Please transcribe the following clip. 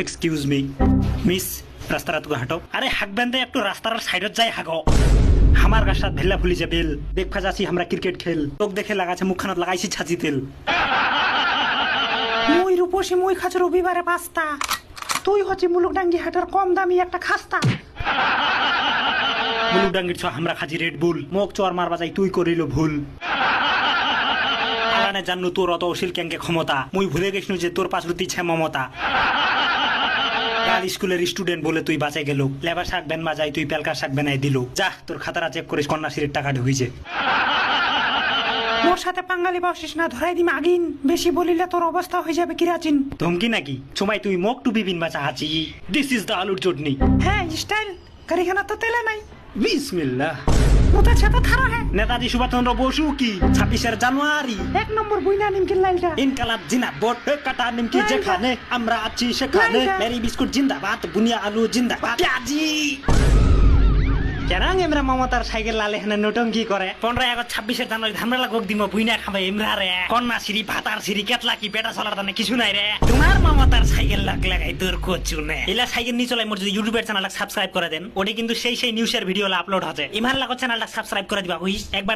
Excuse me miss রাস্তাটা তুই হাঁটো আরে হাঁকবেন দে একটু রাস্তার সাইডত যাই হাগো আমার গাছাত ভেল্লা ফুলি যে বেল দেখবা যাচ্ছি আমরা ক্রিকেট খেল তোক দেখে লাগাছে মুখখানত লাগাইছি ছাঁচি তেল মুই রূপসী মুই খাচ্ছ রবিবারে পাস্তা তুই হচ্ছি মুলুকডাঙ্গি হাটের কম দামি একটা খাস্তা। মুলুক ডাঙ্গির ছ আমরা খাজি রেড বুল মোক চর মারবা যাই তুই করিল ভুল আলানে জানু তোর অত অশীল ক্যাঙ্কে ক্ষমতা মুই ভুলে গেছনু যে তোর পাশরুতি ছে মমতা কাল স্কুলের স্টুডেন্ট বলে তুই বাঁচাই গেল লেবার শাক বেন বাজাই তুই পেলকার শাক বেনাই দিল যা তোর খাতারা চেক করিস কন্যাশ্রীর টাকা ঢুকিছে মোর সাথে পাঙ্গালি বসিস না ধরাই দিম আগিন বেশি বলিলে তোর অবস্থা হয়ে যাবে কিরাচিন। ধমকি নাকি সময় তুই মোক টুপি বিন বাঁচা আছি দিস ইজ দ্য আলুর চটনি হ্যাঁ স্টাইল গাড়িখানা তো তেলে নাই বিসমিল্লাহ মুতা ছাতা থারা হ্যাঁ নেতাজি সুভাষচন্দ্র বসু কি 26 জানুয়ারি এক নম্বর বুইনা নিমকিন লাইলটা ইনকালাব জিন্দাবাদ কাটা নিমকি যেখানে আমরা আছি সেখানে মেরি বিস্কুট জিন্দাবাদ বুনিয়া আলু জিন্দাবাদ পেঁয়াজি কেরাং এমরা মমতার সাইকেল লালে হেনে নটঙ্কি করে 15 আগস্ট 26 জানুয়ারি ধামরা লাগক দিম বুইনা খাবে এমরা রে কন্যা সিঁড়ি ভাতার সিঁড়ি কেতলা কি পেটা চলার দানে কিছু নাই রে তোমার মমতার সাইকেল লাগাই তোর কোচু নে এলা সাইকেল নি চলাই মোর যদি ইউটিউবের চ্যানেলটা সাবস্ক্রাইব করে দেন ওটা কিন্তু সেই নিউজের ভিডিও আপলোড হচ্ছে ইমান লাগো চ্যানেলটা সাবস্ক্রাইব করে দিবা হুইস একবার